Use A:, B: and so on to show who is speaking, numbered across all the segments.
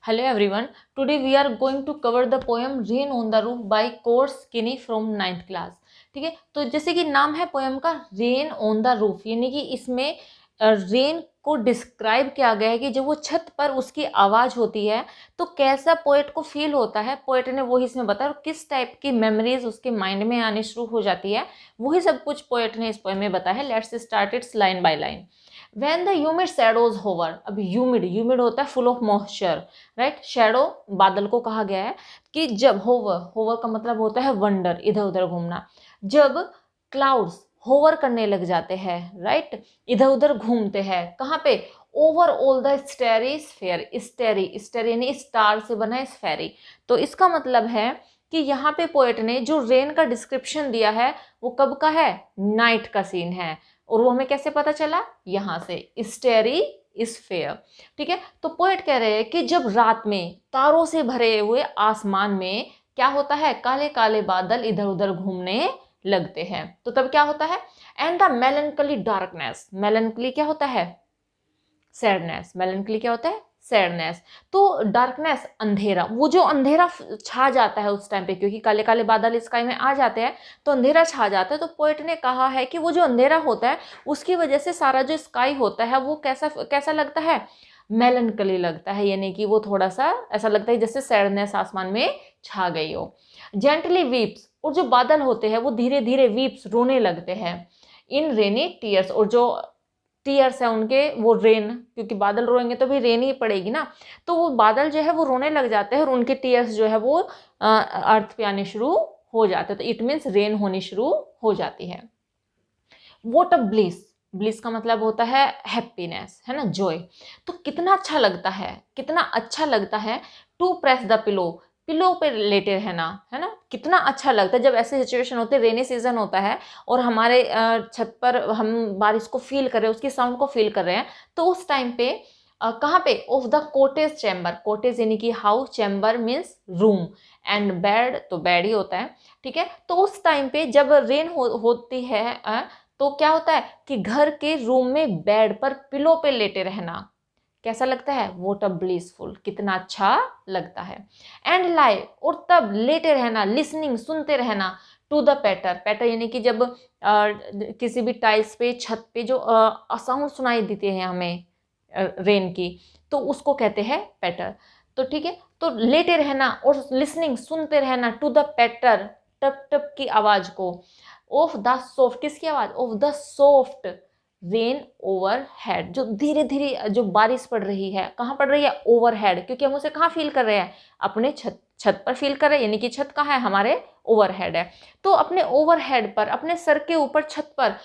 A: Hello everyone. Today we are going to cover the poem Rain on the Roof by course किनी from 9th class. ठीक है, तो जैसे कि नाम है पोएम का रेन ऑन द रूफ, यानी कि इसमें रेन को डिस्क्राइब किया गया है कि जब वो छत पर उसकी आवाज़ होती है तो कैसा पोएट को फील होता है। पोएट ने वही इसमें बताया और किस टाइप की मेमोरीज उसके माइंड में आनी शुरू हो जाती है, वही सब कुछ पोएट ने इस पोएम में बताया है। Let's start it's line by line. When the humid shadows hover, अब ह्यूमिड होता है full of moisture, right. Shadow बादल को कहा गया है कि जब होवर का मतलब होता है वंडर, इधर उधर घूमना। जब क्लाउड्स होवर करने लग जाते हैं, राइट, इधर उधर घूमते हैं, कहाँ पे? Over all the स्टेरी sphere. स्टेरी यानी स्टार से बना स्फेरी। तो इसका मतलब है कि यहाँ पे पोएट ने जो रेन का डिस्क्रिप्शन दिया है वो कब का है? नाइट का सीन है। और वो हमें कैसे पता चला? यहाँ से, स्टेरी स्फेयर। ठीक है, तो पोएट कह रहे हैं कि जब रात में तारों से भरे हुए आसमान में क्या होता है? काले काले बादल इधर उधर घूमने लगते हैं, तो तब क्या होता है? And the मेलनकली darkness. मेलनकली क्या होता है? सैडनेस। मेलनकली क्या होता है? सैडनेस। तो डार्कनेस, अंधेरा, वो जो अंधेरा छा जाता है उस टाइम पे, क्योंकि काले काले बादल स्काई में आ जाते हैं तो अंधेरा छा जाता है। तो पोएट ने कहा है कि वो जो अंधेरा होता है उसकी वजह से सारा जो स्काई होता है वो कैसा कैसा लगता है? मेलनकली लगता है, यानी कि वो थोड़ा सा ऐसा लगता है जैसे सैडनेस आसमान में छा गई हो। जेंटली वीप्स, और जो बादल होते हैं वो धीरे धीरे वीप्स, रोने लगते हैं। इन रेनी टीयर्स, और जो टीयर्स है उनके, वो रेन, क्योंकि बादल रोएंगे तो भी रेन ही पड़ेगी ना, तो वो बादल जो है वो रोने लग जाते हैं और उनके टीयर्स जो है वो अर्थ पे आने शुरू हो जाते हैं। तो इट मीन्स रेन होनी शुरू हो जाती है। What a bliss. ब्लिस का मतलब होता है हैप्पीनेस, है ना, जॉय। तो कितना अच्छा लगता है, कितना अच्छा लगता है to press the pillow, pillow पे लेटे रहना, है ना। कितना अच्छा लगता है जब ऐसे सिचुएशन होते हैं, रेनी सीजन होता है और हमारे छत पर हम बारिश को फील कर रहे हैं, उसकी साउंड को फील कर रहे हैं, तो उस टाइम पे कहाँ पे? Of the cottage chamber. Cottage यानी कि house, chamber means room, and bed तो बेड ही होता है। ठीक है, तो उस टाइम पे जब रेन होती है तो क्या होता है कि घर के रूम में बेड पर पिलो पे लेटे रहना कैसा लगता है? वोट अ ब्लिसफुल, कितना अच्छा लगता है। एंड लाई, और तब लेटे रहना, लिसनिंग, सुनते रहना, टू द पैटर। पैटर यानी कि जब किसी भी टाइल्स पे, छत पे जो साउंड सुनाई देती है हमें रेन की, तो उसको कहते हैं पैटर। तो ठीक है, तो लेटे रहना और लिसनिंग, सुनते रहना, टू द पैटर, टप टप की आवाज को, ऑफ द सॉफ्ट, किसकी आवाज? Of the soft rain over head, जो धीरे धीरे जो बारिश पड़ रही है, कहाँ पड़ रही है? ओवर हेड, क्योंकि हम उसे कहाँ फील कर रहे हैं? अपने छत पर फील कर रहे हैं, यानी कि छत कहाँ है? हमारे ओवर हेड है। तो अपने ओवर हेड पर, अपने सर के ऊपर छत पर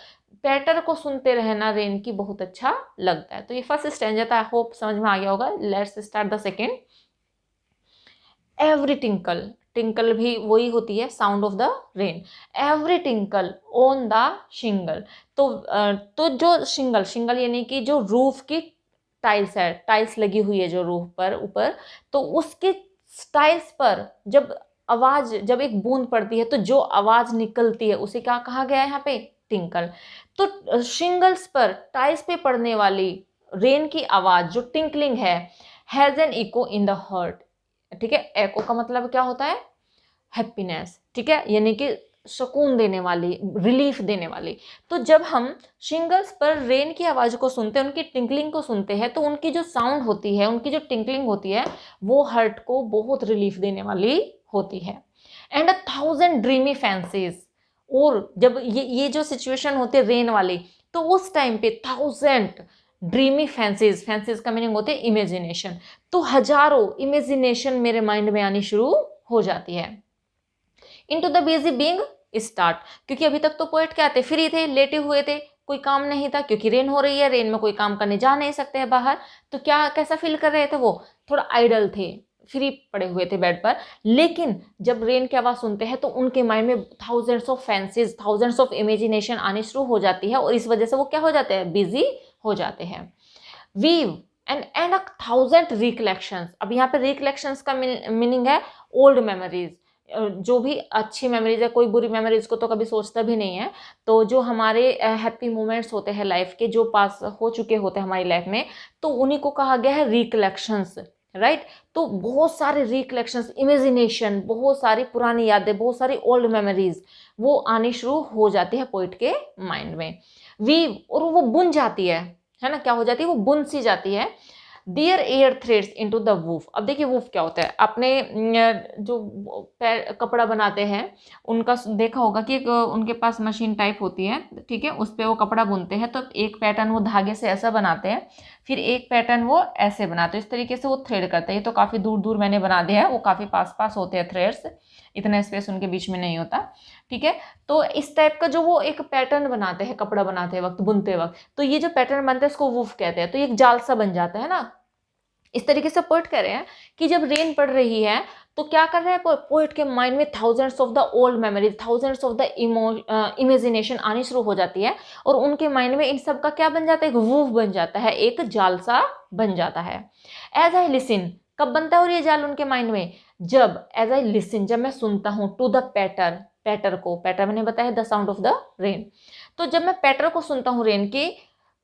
A: पैटर को सुनते रहना रेन की बहुत अच्छा लगता है। तो ये फर्स्ट स्टैंजा था, आई होप समझ में आ गया होगा। Let's start the second. Every tinkle, tinkle भी वही होती है, sound of the rain. Every tinkle on the shingle, तो जो शिंगल यानी कि जो रूफ की टाइल्स है, टाइल्स लगी हुई है जो रूफ पर ऊपर, तो उसके टाइल्स पर जब आवाज, जब एक बूंद पड़ती है तो जो आवाज निकलती है उसे क्या कहा गया है यहाँ पे? टिंकल। तो शिंगल्स पर, टाइल्स पे पड़ने वाली रेन की आवाज जो टिंकलिंग है, has an echo in the heart. ठीक है, एको का मतलब क्या होता है? हैप्पीनेस। ठीक है, यानी कि सुकून देने वाली, रिलीफ देने वाली। तो जब हम शिंगल्स पर रेन की आवाज को सुनते हैं, उनकी टिंकलिंग को सुनते हैं, तो उनकी जो साउंड होती है, उनकी जो टिंकलिंग होती है, वो हर्ट को बहुत रिलीफ देने वाली होती है। एंड 1000 ड्रीमी फैंसीज, और जब ये जो सिचुएशन होती है रेन वाली, तो उस टाइम पे 1000 ड्रीमी फैंसीज, फैंसीज का मीनिंग होते हैं इमेजिनेशन, तो हजारों इमेजिनेशन मेरे माइंड में आनी शुरू हो जाती है। Into the busy being start, क्योंकि अभी तक तो पोएट क्या थे? फ्री थे, लेटे हुए थे, कोई काम नहीं था, क्योंकि रेन हो रही है, रेन में कोई काम करने जा नहीं सकते हैं बाहर, तो क्या कैसा फील कर रहे थे? वो थोड़ा आइडल थे, फ्री पड़े हुए थे बेड पर। लेकिन जब रेन की आवाज़ सुनते हैं तो उनके माइंड में thousands of fancies, thousands of imagination आनी शुरू हो जाती है, और इस वजह से वो क्या हो जाते हैं? बिजी हो जाते हैं। वीव एंड 1000 रिकलेक्शंस, अब यहाँ पे रिकलेक्शंस का मीनिंग है ओल्ड मेमोरीज, जो भी अच्छी मेमोरीज है, कोई बुरी मेमोरीज को तो कभी सोचता भी नहीं है। तो जो हमारे हैप्पी मोमेंट्स होते हैं लाइफ के, जो पास हो चुके होते हैं हमारी लाइफ में, तो उन्हीं को कहा गया है रिकलेक्शंस। राइट। तो बहुत सारे रिकलेक्शंस, इमेजिनेशन, बहुत सारी पुरानी यादें, बहुत सारी ओल्ड मेमोरीज वो आनी शुरू हो जाती है पोइट के माइंड में। वीव, और वो बुन जाती है ना, क्या हो जाती है, वो बुन सी जाती है। Dear air threads into the woof. अब देखिए वूफ क्या होता है, अपने जो कपड़ा बनाते हैं उनका देखा होगा कि एक उनके पास मशीन टाइप होती है, ठीक है, उस पर वो कपड़ा बुनते हैं। तो एक पैटर्न वो धागे से ऐसा बनाते हैं, फिर एक पैटर्न वो ऐसे बनाते हैं, इस तरीके से वो थ्रेड करते हैं। ये तो काफ़ी दूर दूर मैंने बना दिया है, वो काफ़ी पास पास होते हैं थ्रेड्स, इतना स्पेस उनके बीच में नहीं होता, ठीक है। तो इस टाइप का जो वो एक पैटर्न बनाते हैं कपड़ा बनाते वक्त, बुनते वक्त, तो ये जो पैटर्न बनता है इसको वूफ कहते हैं। तो ये एक जाल सा बन जाता है ना। इस तरीके से पोइट कह रहे हैं कि जब रेन पड़ रही है तो क्या कर रहा है पोइट के माइंड में thousands of the old memories, thousands of the imagination आनी शुरू हो जाती है, और उनके माइंड में इन सब का क्या बन जाता है, एक वूफ बन जाता है, एक जाल सा बन जाता है। एज आई लिसन, कब बनता है और ये जाल उनके माइंड में, जब एज आई लिसन, जब मैं सुनता हूँ, टू द पैटर, पैटर को, पैटर मैंने बताया the sound of the rain, तो जब मैं पैटर को सुनता हूँ रेन की,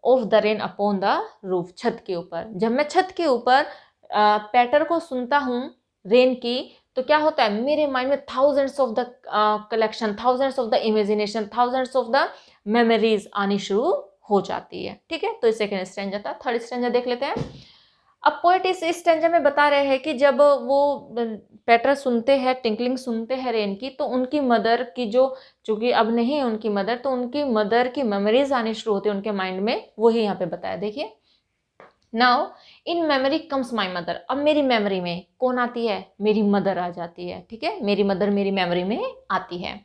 A: of the rain upon the roof, छत के ऊपर, जब मैं छत के ऊपर पैटर को सुनता हूँ रेन की, तो क्या होता है मेरे माइंड में thousands of the collection, thousands of the imagination, thousands of the memories आनी शुरू हो जाती है, ठीक है। तो ये सेकेंड स्टैंजा था। थर्ड स्टैंजा देख लेते हैं। अब पोएट इस स्टैंजा में बता रहे हैं कि जब वो पैटर सुनते हैं, टिंकलिंग सुनते हैं रेन की, तो उनकी मदर की जो, चूंकि अब नहीं है उनकी मदर, तो उनकी मदर की मेमोरीज आनी शुरू होती है उनके माइंड में, वही यहाँ पे बताया। देखिए, now in memory comes my mother. अब मेरी मेमोरी में कौन आती है, मेरी मदर आ जाती है, ठीक है, मेरी मदर मेरी मेमोरी में आती है।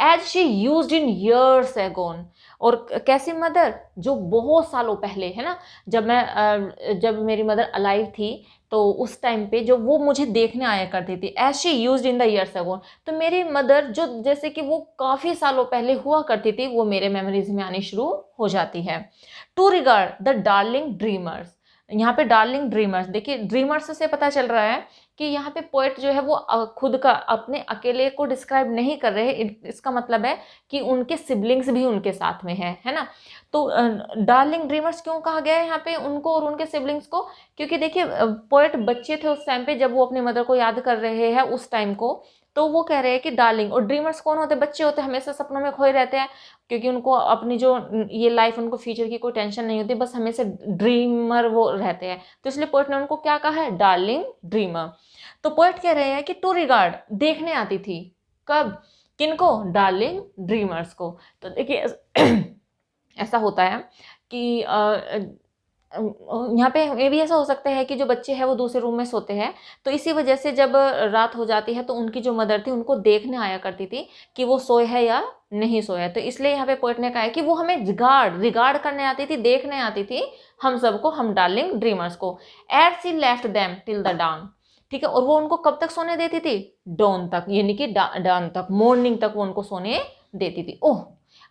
A: As she used in years agone, और कैसी मदर, जो बहुत सालों पहले, है ना, जब मेरी मदर अलाइव थी, तो उस टाइम पे जो वो मुझे देखने आया करती थी, as she used in the years agone, तो मेरी मदर जो जैसे कि वो काफ़ी सालों पहले हुआ करती थी, वो मेरे मेमोरीज में आनी शुरू हो जाती है। To regard the darling dreamers, यहाँ पे डार्लिंग ड्रीमर्स, देखिए ड्रीमर्स से पता चल रहा है कि यहाँ पे पोएट जो है वो खुद का, अपने अकेले को डिस्क्राइब नहीं कर रहे हैं, इसका मतलब है कि उनके सिबलिंग्स भी उनके साथ में है ना। तो डार्लिंग ड्रीमर्स क्यों कहा गया है यहाँ पे उनको और उनके सिबलिंग्स को, क्योंकि देखिए पोएट बच्चे थे उस टाइम पे जब वो अपनी मदर को याद कर रहे हैं उस टाइम को, तो वो कह रहे हैं कि डार्लिंग, और ड्रीमर्स कौन होते हैं, बच्चे होते हैं, हमेशा सपनों में खोए रहते हैं, क्योंकि उनको अपनी जो ये लाइफ, उनको फ्यूचर की कोई टेंशन नहीं होती, बस हमेशा ड्रीमर वो रहते हैं, तो इसलिए पोएट ने उनको क्या कहा है, डार्लिंग ड्रीमर। तो पोएट कह रहे हैं कि टू रिगार्ड, देखने आती थी, कब, किनको, डार्लिंग ड्रीमर्स को। तो देखिए ऐसा होता है कि यहाँ पे ये भी ऐसा हो सकता है कि जो बच्चे हैं वो दूसरे रूम में सोते हैं, तो इसी वजह से जब रात हो जाती है तो उनकी जो मदर थी उनको देखने आया करती थी कि वो सोए है या नहीं सोया, तो इसलिए यहाँ पे पोएट ने कहा है कि वो हमें रिगार्ड करने आती थी, देखने आती थी हम सबको, हम डार्लिंग ड्रीमर्स को। As she left them till the dawn, ठीक है, और वो उनको कब तक सोने देती थी, डॉन तक, यानी कि डाउन तक, मॉर्निंग तक वो उनको सोने देती थी। Oh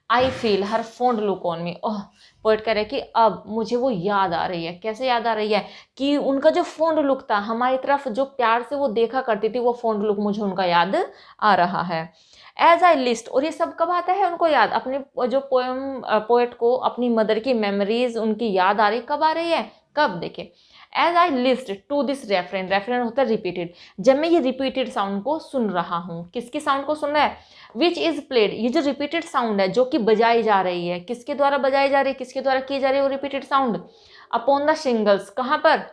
A: I feel her fond look on me, oh poet कह रहे हैं कि अब मुझे वो याद आ रही है, कैसे याद आ रही है, कि उनका जो फॉन्ड लुक था, हमारी तरफ जो प्यार से वो देखा करती थी, वो फॉन्ड लुक मुझे उनका याद आ रहा है। एज आई लिस्ट, और ये सब कब आता है उनको याद, अपने जो पोएट को अपनी मदर की मेमोरीज उनकी याद आ रही, कब आ रही है, कब, देखिए, as I listen to this refrain, refrain होता है रिपीटेड, जब मैं ये रिपीटेड साउंड को सुन रहा हूँ, किसकी साउंड को सुन रहा है, विच इज प्लेड, ये जो रिपीटेड साउंड है जो कि बजाई जा रही है, किसके द्वारा बजाई जा रही है, किसके द्वारा की जा रही है वो repeated sound, upon the shingles, कहाँ पर,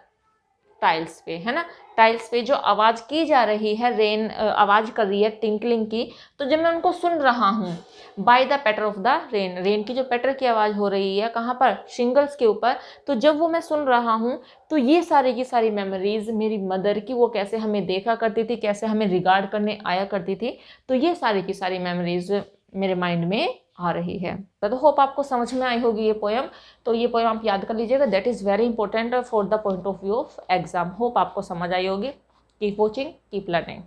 A: टाइल्स पे, है ना, टाइल्स पे जो आवाज़ की जा रही है, रेन आवाज़ कर रही है टिंकलिंग की, तो जब मैं उनको सुन रहा हूँ, by the patter of the rain, rain की जो पैटर की आवाज़ हो रही है कहाँ पर, शिंगल्स के ऊपर, तो जब वो मैं सुन रहा हूँ तो ये सारी की सारी मेमोरीज मेरी मदर की, वो कैसे हमें देखा करती थी, कैसे हमें रिगार्ड करने आया करती थी, तो ये सारी की सारी मेमोरीज मेरे माइंड में आ रही है। तो होप आपको समझ में आई होगी ये पोएम, तो ये पोएम आप याद कर लीजिएगा, that is very important for the point of view of exam. Hope आपको समझ आई होगी। Keep watching, keep learning.